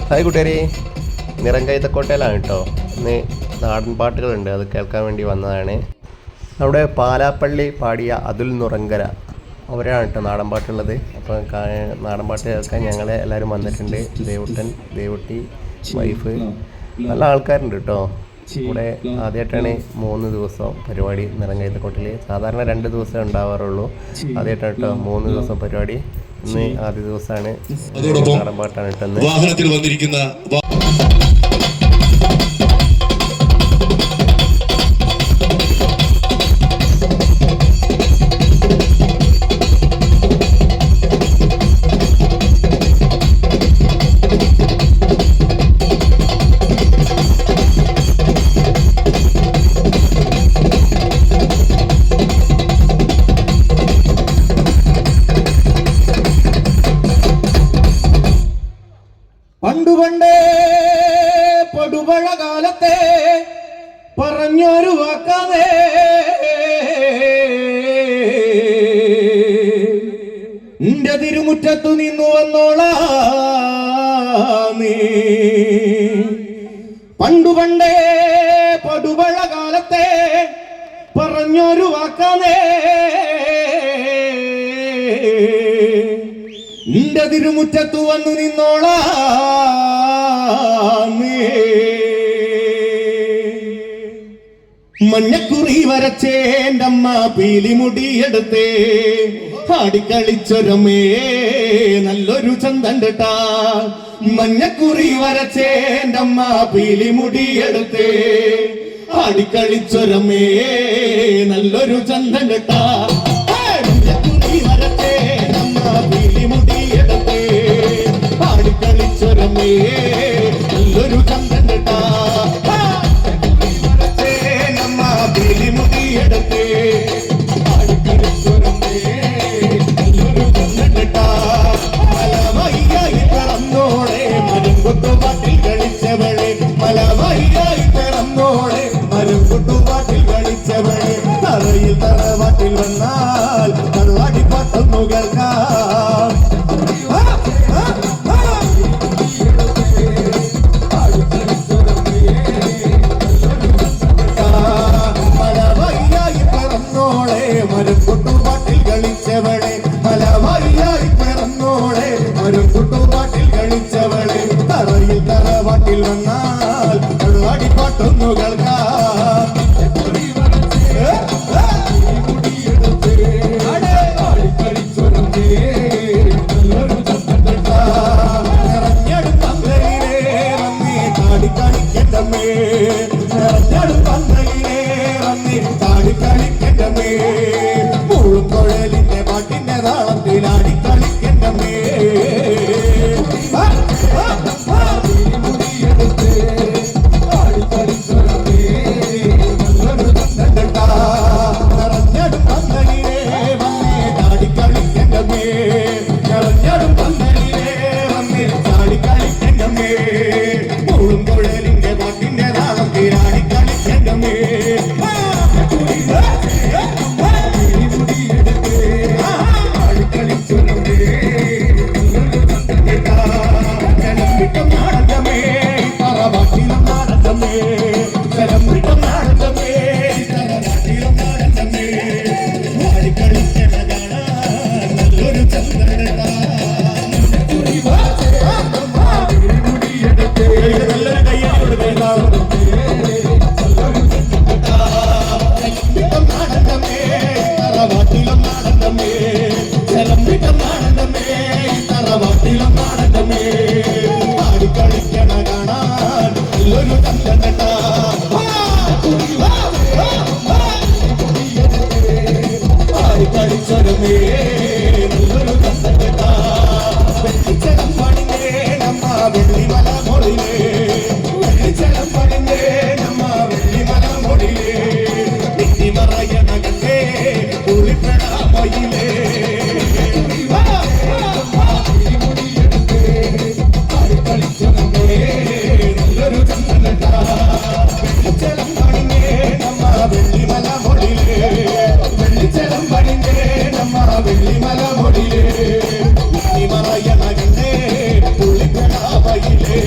Hi കൂട്ടുകാരി, നിറങ്കൈതക്കോട്ടയിലാണ് കേട്ടോ. ഇന്ന് നാടൻ പാട്ടുകളുണ്ട്, അത് കേൾക്കാൻ വേണ്ടി വന്നതാണ്. നമ്മുടെ പാലാപ്പള്ളി പാടിയ അതുൽ നുറങ്കര അവരാണ് കേട്ടോ നാടൻ പാട്ടുള്ളത്. അപ്പോൾ നാടൻ പാട്ട് കേൾക്കാൻ ഞങ്ങൾ എല്ലാവരും വന്നിട്ടുണ്ട്. ദേവുട്ടൻ, ദേവുട്ടി, വൈഫ്, നല്ല ആൾക്കാരുണ്ട് കേട്ടോ. ഇവിടെ ആദ്യമായിട്ടാണ് 3 ദിവസം പരിപാടി നിറങ്കൈതക്കോട്ടയിൽ. സാധാരണ 2 ദിവസം ഉണ്ടാവാറുള്ളൂ. ആദ്യമായിട്ടാണ് കേട്ടോ 3 ദിവസം പരിപാടി. ഇന്ന് ആദ്യ ദിവസമാണ്. നാടൻ പാട്ടാണ് കേട്ടോ. വാഹനത്തിൽ വന്നിരിക്കുന്ന പണ്ടുപണ്ടേ പടുപഴ കാലത്തെ പറഞ്ഞൊരു വാക്കാതെ നിന്റെ തിരുമുറ്റത്തു നിന്നു വന്നോളാ നീ. പണ്ടുപണ്ടേ പടുപഴ കാലത്തെ പറഞ്ഞൊരു വാക്കാതെ നിന്റെ തിരുമുറ്റത്തു വന്നു നിന്നോളാ. മഞ്ഞക്കുറി വരച്ചേൻ്റമ്മ പീലിമുടിയെടുത്തേ ആടിക്കളിച്ചൊരമേ നല്ലൊരു ചന്തം കേട്ടാ. മഞ്ഞക്കുറി വരച്ചേൻ്റമ്മ പീലിമുടിയെടുത്തേ ആടിക്കളിച്ചൊരമേ നല്ലൊരു ചന്തം കേട്ടാ. ആടിക്കളിച്ചൊരമേ നല്ലൊരു ചന്തം കേട്ടാ. നമ്മ പീലിമുടിയെടുത്തേ ആടിക്കളിച്ചൊരമേ നല്ലൊരു ചന്തം കേട്ടാ. മലമയ്യായി പിറന്നോളെ മരംകൊട്ടുപാട്ടിൽ കളിച്ചവളെ, മലമയ്യായി പിറന്നോളെ മരംകൊട്ടുപാട്ടിൽ കളിച്ചവളെ. തറയിൽ തറവാട്ടിൽ വന്നാൽ തറവാടിപ്പാട്ടൊന്നു കേൾക്കാം. മരംകൊട്ടുപാട്ടിൽ കളിച്ചവളെ, മലമയ്യായി പിറന്നോളെ മരംകൊട്ടുപാട്ടിൽ കളിച്ചവളെ. തറയിൽ തറവാട്ടിൽ വന്നാൽ തറവാടിപ്പാട്ടൊന്നു കേൾക്കാം. കുഴലിന്റെ പാട്ടിന്റെ താളത്തിലാടി കളിക്കണ്ടമേ. നിറഞ്ഞടും പന്തലിലേ വന്നേ താടി കളിക്കണ്ടമേ, നിറഞ്ഞടും പന്തലിലേ വന്നേ താടി കളിക്കണ്ടമേ. മുഴും കുഴലിന്റെ പാട്ടിന്റെ താളത്തിലാടി കളിക്കണ്ടമേ. ആടിക്കളിക്കണ കാണാൻ നല്ലൊരു ചന്തം കേട്ടാ. ആടിക്കളിച്ചൊരമേ നല്ലൊരു ചന്തം കേട്ടാ. വെള്ളിച്ചലം പണിഞ്ഞേ നമ്മ വെള്ളിമല മൊഴിലേ, വെള്ളിച്ചലം പണിഞ്ഞേ നമ്മ വെള്ളിമല മൊഴിലേ. നിന്നിമറയണ കണ്ടേ ഉളിപ്പെടാമയിലേ. നല്ലൊരു ചന്തം കേട്ടാ. വെള്ളിച്ചലം പണിഞ്ഞേ നമ്മ വെള്ളിമല മൊഴിലേ, വെള്ളിച്ചലം പണിഞ്ഞേ നമ്മ വെള്ളിമല മൊഴിലേ. നിന്നിമറയണ കണ്ടേ ഉളിപ്പെടാമയിലേ.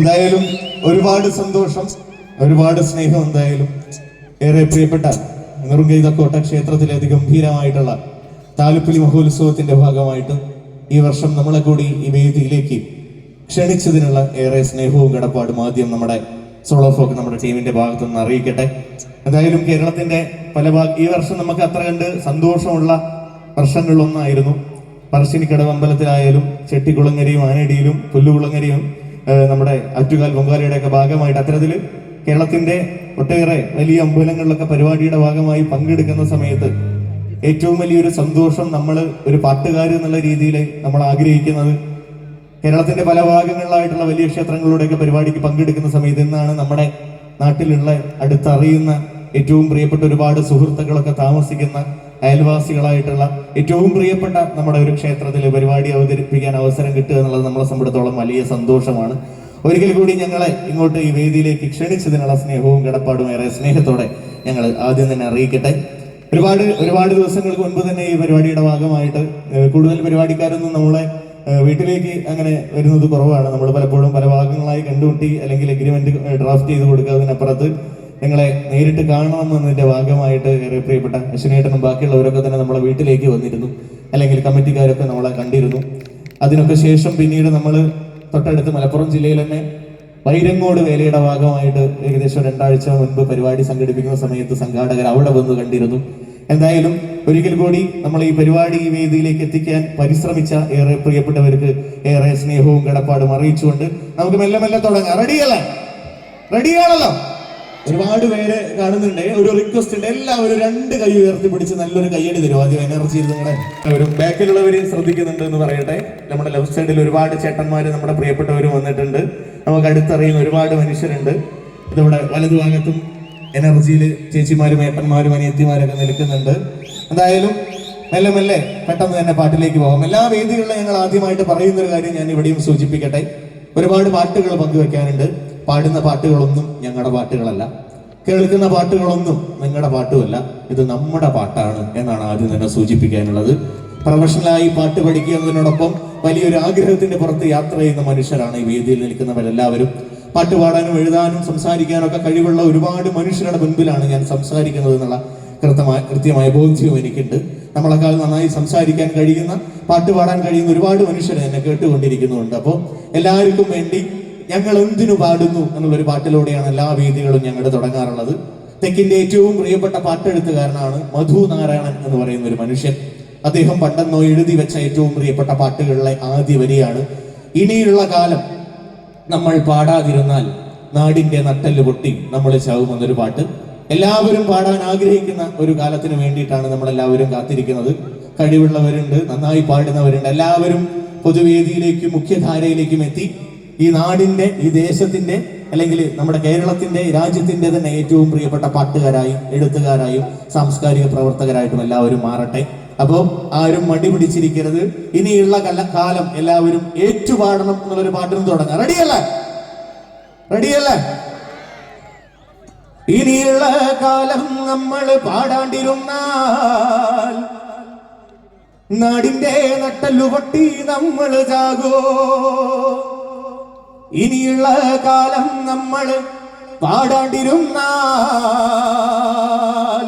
എന്തായാലും ഒരുപാട് സന്തോഷം, ഒരുപാട് സ്നേഹം. എന്തായാലും ഏറെ പ്രിയപ്പെട്ട നെറുങ്കൈതക്കോട്ട ക്ഷേത്രത്തിലെ അതിഗംഭീരമായിട്ടുള്ള താലപ്പൊലി മഹോത്സവത്തിന്റെ ഭാഗമായിട്ട് ഈ വർഷം നമ്മളെ കൂടി ഈ വേദിയിലേക്ക് ക്ഷണിച്ചതിനുള്ള ഏറെ സ്നേഹവും കടപ്പാടും ആദ്യം നമ്മുടെ സോളോ ഫോക്ക് നമ്മുടെ ടീമിന്റെ ഭാഗത്തു നിന്ന് അറിയിക്കട്ടെ. എന്തായാലും കേരളത്തിന്റെ ഈ വർഷം നമുക്ക് അത്ര കണ്ട് സന്തോഷമുള്ള വർഷങ്ങളിലൊന്നായിരുന്നു. പറശ്ശിനിക്കടവ് അമ്പലത്തിലായാലും ചെട്ടിക്കുളങ്ങരയും ആനടിയിലും പുല്ലുകുളങ്ങരയും നമ്മുടെ ആറ്റുകാൽ പൊങ്കാലയുടെ ഒക്കെ ഭാഗമായിട്ട് അത്തരത്തില് കേരളത്തിന്റെ ഒട്ടേറെ വലിയ അമ്പലങ്ങളിലൊക്കെ പരിപാടിയുടെ ഭാഗമായി പങ്കെടുക്കുന്ന സമയത്ത് ഏറ്റവും വലിയൊരു സന്തോഷം നമ്മൾ ഒരു പാട്ടുകാർ എന്നുള്ള രീതിയിൽ നമ്മൾ ആഗ്രഹിക്കുന്നത് കേരളത്തിന്റെ പല ഭാഗങ്ങളിലായിട്ടുള്ള വലിയ ക്ഷേത്രങ്ങളുടെയൊക്കെ പരിപാടിക്ക് പങ്കെടുക്കുന്ന സമയത്ത് ഇന്നാണ് നമ്മുടെ നാട്ടിലുള്ള അടുത്തറിയുന്ന ഏറ്റവും പ്രിയപ്പെട്ട ഒരുപാട് സുഹൃത്തുക്കളൊക്കെ താമസിക്കുന്ന അയൽവാസികളായിട്ടുള്ള ഏറ്റവും പ്രിയപ്പെട്ട നമ്മുടെ ഒരു ക്ഷേത്രത്തിൽ പരിപാടി അവതരിപ്പിക്കാൻ അവസരം കിട്ടുക എന്നുള്ളത് നമ്മളെ സംബന്ധിച്ചിടത്തോളം വലിയ സന്തോഷമാണ്. ഒരിക്കൽ കൂടി ഞങ്ങളെ ഇങ്ങോട്ട് ഈ വേദിയിലേക്ക് ക്ഷണിച്ചതിനുള്ള സ്നേഹവും കടപ്പാടും ഏറെ സ്നേഹത്തോടെ ഞങ്ങൾ ആദ്യം തന്നെ അറിയിക്കട്ടെ. ഒരുപാട് ദിവസങ്ങൾക്ക് മുൻപ് തന്നെ ഈ പരിപാടിയുടെ ഭാഗമായിട്ട് കൂടുതൽ പരിപാടിക്കാരൊന്നും നമ്മളെ വീട്ടിലേക്ക് അങ്ങനെ വരുന്നത് കുറവാണ്. നമ്മൾ പലപ്പോഴും പല ഭാഗങ്ങളായി കണ്ടുമുട്ടി അല്ലെങ്കിൽ എഗ്രിമെന്റ് ഡ്രാഫ്റ്റ് ചെയ്ത് കൊടുക്കുന്നതിനപ്പുറത്ത് നിങ്ങളെ നേരിട്ട് കാണണമെന്നതിന്റെ ഭാഗമായിട്ട് ഏറെ പ്രിയപ്പെട്ട അശ്വിനേട്ടനും ബാക്കിയുള്ളവരൊക്കെ തന്നെ നമ്മളെ വീട്ടിലേക്ക് വന്നിരുന്നു, അല്ലെങ്കിൽ കമ്മിറ്റിക്കാരൊക്കെ നമ്മളെ കണ്ടിരുന്നു. അതിനൊക്കെ ശേഷം പിന്നീട് നമ്മൾ തൊട്ടടുത്ത് മലപ്പുറം ജില്ലയിൽ തന്നെ വൈരങ്ങോട് വേലയുടെ ഭാഗമായിട്ട് ഏകദേശം 2 ആഴ്ച മുൻപ് പരിപാടി സംഘടിപ്പിക്കുന്ന സമയത്ത് സംഘാടകർ അവിടെ വന്ന് കണ്ടിരുന്നു. എന്തായാലും ഒരിക്കൽ കൂടി നമ്മൾ ഈ പരിപാടി ഈ വേദിയിലേക്ക് എത്തിക്കാൻ പരിശ്രമിച്ച ഏറെ പ്രിയപ്പെട്ടവർക്ക് ഏറെ സ്നേഹവും കടപ്പാടും അറിയിച്ചുകൊണ്ട് നമുക്ക് മെല്ലെ മെല്ലെ തുടങ്ങാം. റെഡിയാണല്ലോ? ഒരുപാട് പേര് കാണുന്നുണ്ട്. ഒരു റിക്വസ്റ്റ് ഉണ്ട്, എല്ലാവരും 2 കൈ ഉയർത്തി പിടിച്ച് നല്ലൊരു കൈയടി തരും. ആദ്യം എനർജി നിങ്ങളുടെ ഒരു ബാക്കിലുള്ളവര് ശ്രദ്ധിക്കുന്നുണ്ട് എന്ന് പറയട്ടെ. നമ്മുടെ ലെഫ്റ്റ് സൈഡിൽ ഒരുപാട് ചേട്ടന്മാര് നമ്മുടെ പ്രിയപ്പെട്ടവരും വന്നിട്ടുണ്ട്. നമുക്ക് അടുത്തറിയുന്ന ഒരുപാട് മനുഷ്യരുണ്ട്. ഇതിവിടെ വലതുഭാഗത്തും എനർജിയിൽ ചേച്ചിമാരും ഏട്ടന്മാരും അനിയത്തിമാരൊക്കെ നിൽക്കുന്നുണ്ട്. എന്തായാലും മെല്ലെ മെല്ലെ പെട്ടെന്ന് തന്നെ പാട്ടിലേക്ക് പോകാം. എല്ലാ വേദികളിലും ഞങ്ങൾ ആദ്യമായിട്ട് പറയുന്ന ഒരു കാര്യം ഞാൻ ഇവിടെയും സൂചിപ്പിക്കട്ടെ. ഒരുപാട് പാട്ടുകൾ പങ്കുവെക്കാനുണ്ട്. പാടുന്ന പാട്ടുകളൊന്നും ഞങ്ങളുടെ പാട്ടുകളല്ല, കേൾക്കുന്ന പാട്ടുകളൊന്നും നിങ്ങളുടെ പാട്ടുമല്ല. ഇത് നമ്മുടെ പാട്ടാണ് എന്നാണ് ആദ്യം തന്നെ സൂചിപ്പിക്കാനുള്ളത്. പ്രൊഫഷണലായി പാട്ട് പഠിക്കുന്നതിനോടൊപ്പം വലിയൊരു ആഗ്രഹത്തിന്റെ പുറത്ത് യാത്ര ചെയ്യുന്ന മനുഷ്യരാണ് ഈ വേദിയിൽ നിൽക്കുന്നവരെല്ലാവരും. പാട്ട് പാടാനും എഴുതാനും സംസാരിക്കാനും ഒക്കെ കഴിവുള്ള ഒരുപാട് മനുഷ്യരുടെ മുൻപിലാണ് ഞാൻ സംസാരിക്കുന്നത് എന്നുള്ള കൃത്യമായ ബോധ്യവും എനിക്കുണ്ട്. നമ്മളെക്കാൾ നന്നായി സംസാരിക്കാൻ കഴിയുന്ന, പാട്ട് പാടാൻ കഴിയുന്ന ഒരുപാട് മനുഷ്യരെ എന്നെ കേട്ടുകൊണ്ടിരിക്കുന്നുണ്ട്. അപ്പോൾ എല്ലാവർക്കും വേണ്ടി ഞങ്ങൾ എന്തിനു പാടുന്നു എന്നുള്ളൊരു പാട്ടിലൂടെയാണ് എല്ലാ വേദികളും ഞങ്ങൾ തുടങ്ങാറുള്ളത്. തെക്കിന്റെ ഏറ്റവും പ്രിയപ്പെട്ട പാട്ടെഴുത്തുകാരനാണ് മധു നാരായണൻ എന്ന് പറയുന്ന ഒരു മനുഷ്യൻ. അദ്ദേഹം പണ്ടെന്നോ എഴുതി വെച്ച ഏറ്റവും പ്രിയപ്പെട്ട പാട്ടുകളിലെ ആദ്യ വരിയാണ് ഇനിയുള്ള കാലം നമ്മൾ പാടാതിരുന്നാൽ നാടിന്റെ നട്ടെല്ല് പൊട്ടി നമ്മൾ ചാവുമെന്നൊരു പാട്ട്. എല്ലാവരും പാടാൻ ആഗ്രഹിക്കുന്ന ഒരു കാലത്തിന് വേണ്ടിയിട്ടാണ് നമ്മളെല്ലാവരും കാത്തിരിക്കുന്നത്. കഴിവുള്ളവരുണ്ട്, നന്നായി പാടുന്നവരുണ്ട്. എല്ലാവരും പൊതുവേദിയിലേക്കും മുഖ്യധാരയിലേക്കും എത്തി ഈ നാടിന്റെ, ഈ ദേശത്തിന്റെ, അല്ലെങ്കിൽ നമ്മുടെ കേരളത്തിന്റെ, രാജ്യത്തിന്റെ തന്നെ ഏറ്റവും പ്രിയപ്പെട്ട പാട്ടുകാരായും എഴുത്തുകാരായും സാംസ്കാരിക പ്രവർത്തകരായിട്ടും എല്ലാവരും മാറട്ടെ. അപ്പോൾ ആരും മടി പിടിച്ചിരിക്കരുത്. ഇനിയുള്ള കാലം എല്ലാവരും ഏറ്റുപാടണം എന്നുള്ളൊരു പാട്ടിന് തുടങ്ങാം. റെഡിയല്ലേ? ഇനിയുള്ള കാലം നമ്മൾ പാടാണ്ടിരുന്നാൽ നാടിന്റെ നട്ടല്ലുപൊട്ടി നമ്മൾ ചാകോ. ഇനിയുള്ള കാലം നമ്മൾ പാടാണ്ടിരുന്നാൽ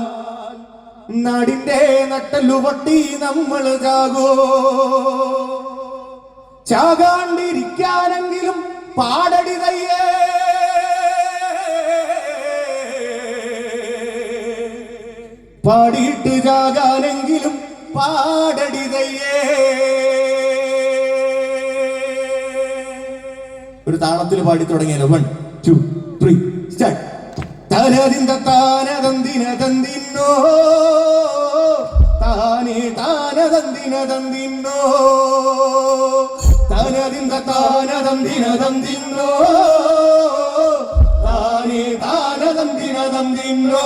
നാടിന്റെ നട്ടല്ലുപൊട്ടി നമ്മൾ ചാകോ. ചാകാണ്ടിരിക്കാനെങ്കിലും പാടടി തയ്യേ, പാടിയിട്ട് ചാകാനെങ്കിലും പാടടി തയ്യേ. ഒരു താളത്തിൽ പാടി തുടങ്ങിയാലോ? 1 2 3 സ്റ്റാർട്ട്. തനദിന്ദ താനദന്ദിന തന്ദിന്നോ താനേ താനദന്ദിന തന്ദിന്നോ തനദിന്ദ താനദന്ദിന തന്ദിന്നോ താനേ താനദന്ദിന തന്ദിന്നോ.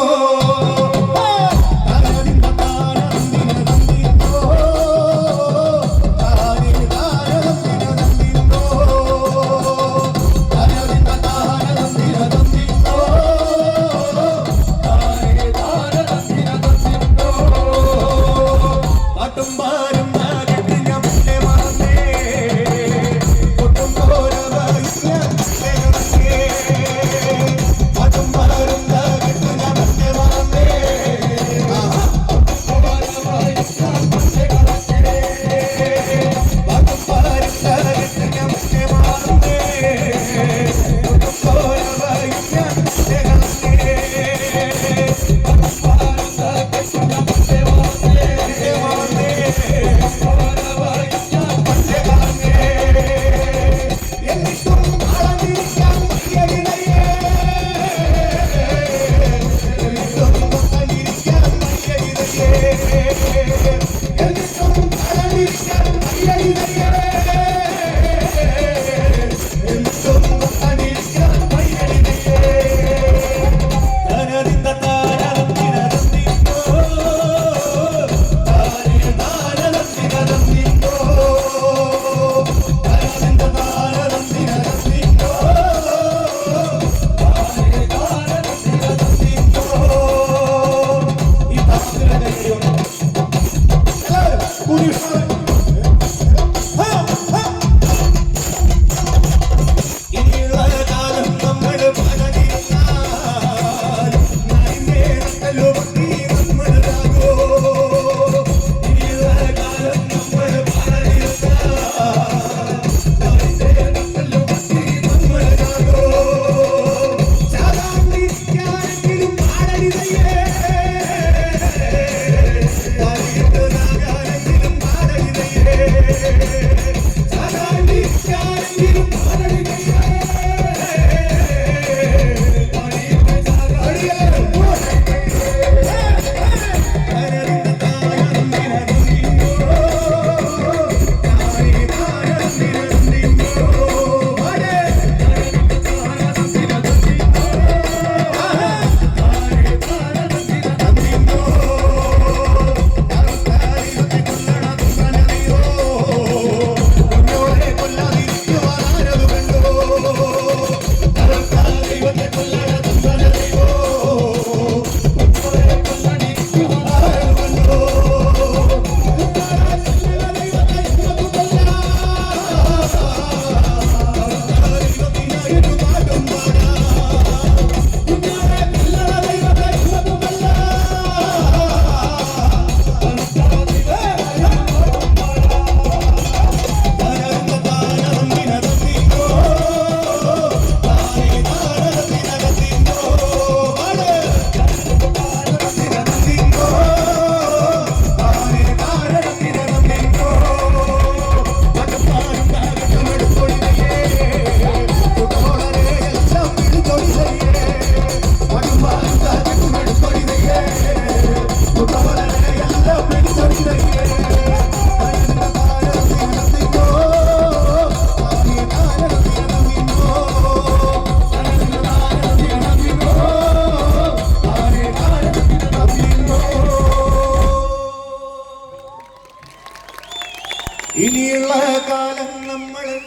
ഇനിയുള്ള കാലം നമ്മള്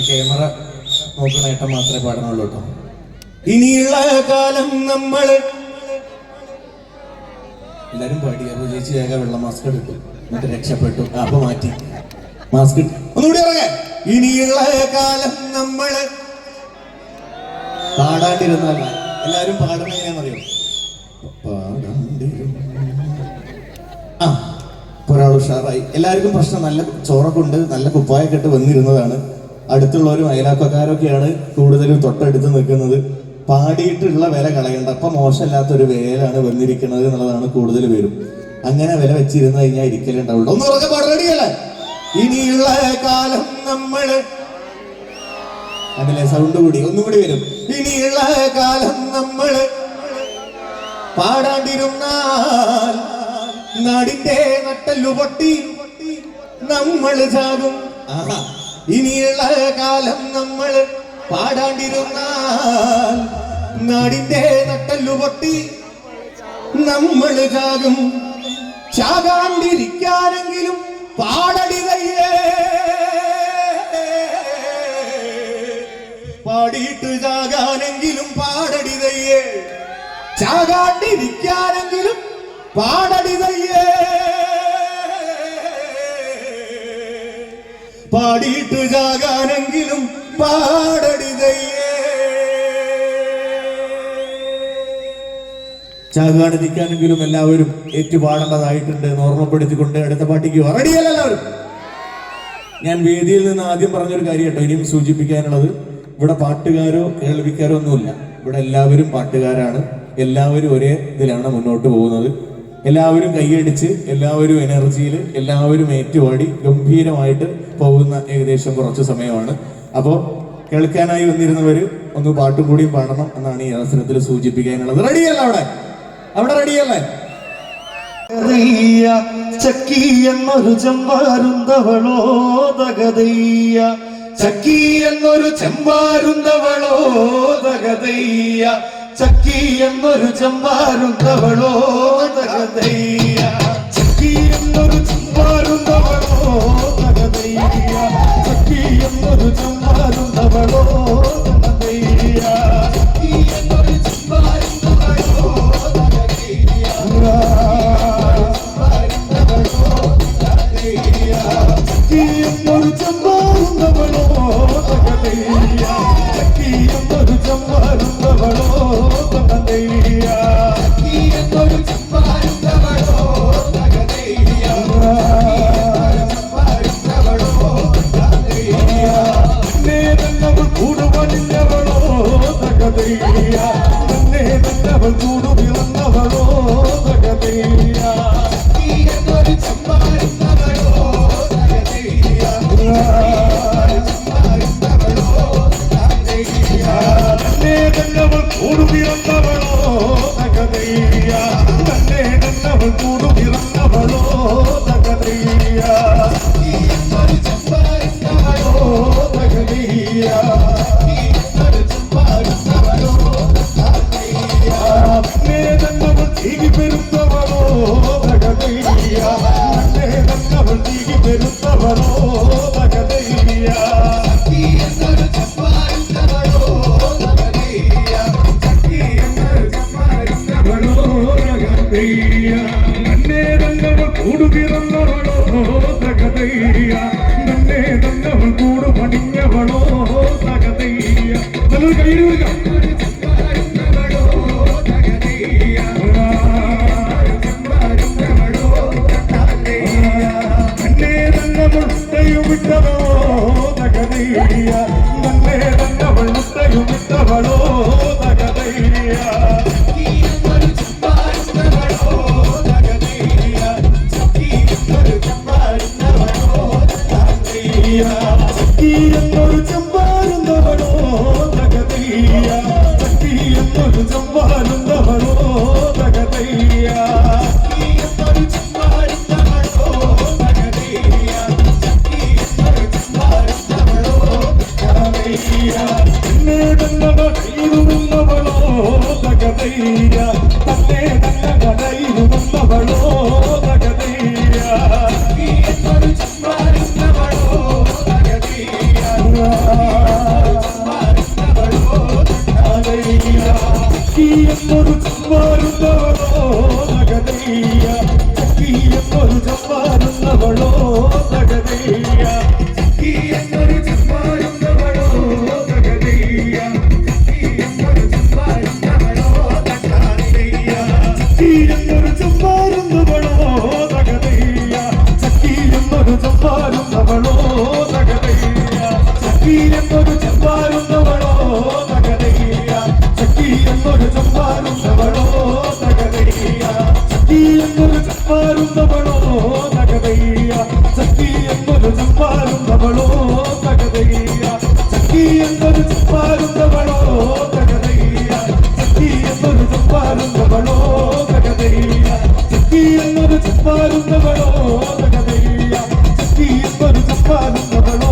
ക്യാമറ നോക്കുന്ന ഏട്ടൻ മാത്രമേ പാടണുള്ളൂ കേട്ടോ. ഇനിയുള്ള കാലം നമ്മള് എല്ലാരും പാടി. അപ്പൊ ചേച്ചി വേഗം വെള്ളം മാസ്ക് എടുത്തു, എന്നിട്ട് രക്ഷപ്പെട്ടു. അപ്പൊ മാറ്റി മാസ്ക് ഒന്നുകൂടി ഇറങ്ങാൻ. ഇനിയുള്ള കാലം നമ്മള് പാടാണ്ടിരുന്നാൽ എല്ലാരും പാടുന്ന എങ്ങനെയാണെന്നറിയോ? ഒരാൾ ഉഷാറായി. എല്ലാവർക്കും പ്രശ്നം നല്ല ചോറൊക്കെ ഉണ്ട്, നല്ല കുപ്പായൊക്കെ ഇട്ട് വന്നിരുന്നതാണ്. അടുത്തുള്ളവരും അയലാക്കക്കാരൊക്കെയാണ് കൂടുതലും തൊട്ടടുത്ത് നിൽക്കുന്നത്. പാടിയിട്ടുള്ള വില കളയണ്ട, അപ്പൊ മോശമില്ലാത്തൊരു വേലാണ് വന്നിരിക്കുന്നത് എന്നുള്ളതാണ് കൂടുതൽ പേരും. അങ്ങനെ വില വെച്ചിരുന്നു കഴിഞ്ഞാൽ ഇരിക്കലേ ഉണ്ടാവുള്ളൂ. ഒന്ന് പറഞ്ഞ പാടടിയല്ലേ? ഇനിയുള്ള കാലം നമ്മള് അതിലെ സൗണ്ട് കൂടി ഒന്നുകൂടി വരും. ഇനിയുള്ള കാലം നമ്മള് പാടാണ്ടിരുന്നാൽ നാടിന്റെ നട്ടല്ലു പൊട്ടി നമ്മൾ ചാകും. ഇനിയുള്ള കാലം നമ്മൾ പാടാണ്ടിരുന്നാൽ നാടിന്റെ നട്ടല്ലു പൊട്ടി നമ്മൾ ചാകും. ചാകാണ്ടിരിക്കാനെങ്കിലും പാടടിതയ്യേ, പാടിയിട്ട് ചാകാനെങ്കിലും പാടടിതയ്യേ, ചാകാണ്ടിരിക്കാനെങ്കിലും പാടടിതയ്യേ, പാടിയിട്ട് ചാകാനെങ്കിലും പാടടിതയ്യേ. ചാകാണ്ടിരിക്കാനെങ്കിലും എല്ലാവരും ഏറ്റുപാടേണ്ടതായിട്ടുണ്ട് എന്ന് ഓർമ്മപ്പെടുത്തിക്കൊണ്ട് അടുത്ത പാട്ടിക്ക് റെഡിയല്ല എല്ലാവരും. ഞാൻ വേദിയിൽ നിന്ന് ആദ്യം പറഞ്ഞൊരു കാര്യം കേട്ടോ ഇനിയും സൂചിപ്പിക്കാനുള്ളത്, ഇവിടെ പാട്ടുകാരോ കേൾവിക്കാരോ ഒന്നുമില്ല. ഇവിടെ എല്ലാവരും പാട്ടുകാരാണ്. എല്ലാവരും ഒരേ ഇതിലാണ് മുന്നോട്ട് പോകുന്നത്. എല്ലാവരും കൈയടിച്ച്, എല്ലാവരും എനർജിയിൽ, എല്ലാവരും ഏറ്റുപാടി ഗംഭീരമായിട്ട് പോകുന്ന ഏകദേശം കുറച്ച് സമയമാണ്. അപ്പോൾ കേൾക്കാനായി വന്നിരുന്നവർ ഒന്ന് പാട്ടും കൂടിയും പാടണം എന്നാണ് ഈ അവസരത്തിൽ സൂചിപ്പിക്കാനുള്ളത്. റെഡിയല്ല അവിടെ റെഡിയല്ലേ? ചക്കി എന്നൊരു ചെമ്പാരുന്തവളോ തകതയ്യ, ചക്കി എന്നൊരു ചെമ്പാരുന്തവളോ തകതയ്യ, ചക്കി എന്നൊരു ചെമ്പാരുന്തവളോ തകതയ്യ, ചക്കി എന്നൊരു ചെമ്പാരുന്തവളോ തകതയ്യ, ചക്കി എന്നൊരു ചെമ്പാരുന്തവളോ തകതയ്യ, ചക്കി എന്നൊരു ചെമ്പാരുന്തവളോ എന്നവൾ കൂടു പിറന്നവളോ തകതയ്യ എന്നൊരു ചമ്പാരുന്നവളോ തകതയ്യ തന്നെ തന്നവൾ കൂടു പിറന്നവളോ തകതയ്യ തന്നെ തന്നവൾ കൂടു പിറന്നവളോ തകതയ്യ എന്നൊരു ചമ്പാരുന്നവളോ തകതയ്യ എന്നൊരു ചമ്പാരുന്നവളോ തന്നെ തന്നവൾ തീകി പെരുത്തവളോ തകതയ്യ തന്നെ തന്നവൾ തീകി പെരുത്തവളോ തകതയ്യ എന്നൊരു ചമ്പാരുന്നവളോ തകതയ്യ എന്നൊരു ചമ്പാരുന്നവളോ തന്നെ തന്നവൾ കൂടു പിറന്നവളോ തകതയ്യ തന്നെ തന്നവൾ കൂടു പണിഞ്ഞവളോ തകതയ്യ നല്ലൊരു കയ്യിൽ കൊടുക്കാം തന്നെ തന്നവൾ മുട്ടയുമിട്ടവളോ തകതയ്യ തന്നെ തന്നവൾ മുട്ടയുമിട്ടവളോ തകതയ്യ എന്നൊരു ചമ്പാരുന്നവളോ തകതയ്യ എന്നൊരു ചമ്പാരുന്നവളോ തകതയ്യ എന്നൊരു ചമ്പാരുന്നവളോ തകതയ്യ എന്നൊരു ചമ്പാരുന്നവളോ തകതയ്യ എന്നൊരു ചമ്പാരുന്നവളോ തകതയ്യ എന്നൊരു ചമ്പാരുന്നവളോ തകതയ്യ തന്നെ തന്നവ കയ്യിലുന്നവളോ തകതയ്യ തന്നെ തന്നവ കയ്യിലുന്നവളോ തകതയ്യ എന്നൊരു ചമ്പാരുന്നവളോ തകതയ്യ ചമ്പാരുന്നവളോ തകതയ്യ എന്നൊരു ചമ്പാരുന്നവളോ തകതയ്യ എന്നൊരു ചമ്പാരുന്നവളോ തകതയ്യ എന്നൊരു ചമ്പാരുന്നവളോ തകതയ്യ എന്നൊരു ചമ്പാരുന്നവളോ തകതയ്യ എന്നൊരു ചമ്പാരുന്നവളോ തകതയ്യ എന്നൊരു ചമ്പാരുന്നവളോ തകതയ്യ എന്നൊരു ചമ്പാരുന്നവളോ തകതയ്യ എന്നൊരു ചമ്പാരുന്നവളോ തകതയ്യ എന്നൊരു ചമ്പാരുന്നവളോ തകതയ്യ എന്നൊരു ചമ്പാരുന്നവളോ തകതയ്യ എന്നൊരു ചമ്പാരുന്നവളോ തകതയ്യ എന്നൊരു ചമ്പാരുന്നവളോ തകതയ്യ എന്നൊരു ചമ്പാരുന്നവളോ തകതയ്യ എന്നൊരു ചമ്പാരുന്നവളോ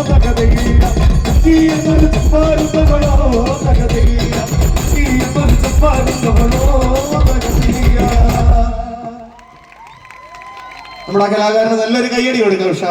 തകതയ്യ എന്നൊരു ചമ്പാരുന്നവളോ തകതയ്യ എന്നൊരു ചമ്പാരുന്നവളോ തകതയ്യ. നമ്മുടെ ആ കലാകാരന് നല്ലൊരു കയ്യടി കൊടുക്കാം ഉഷാ.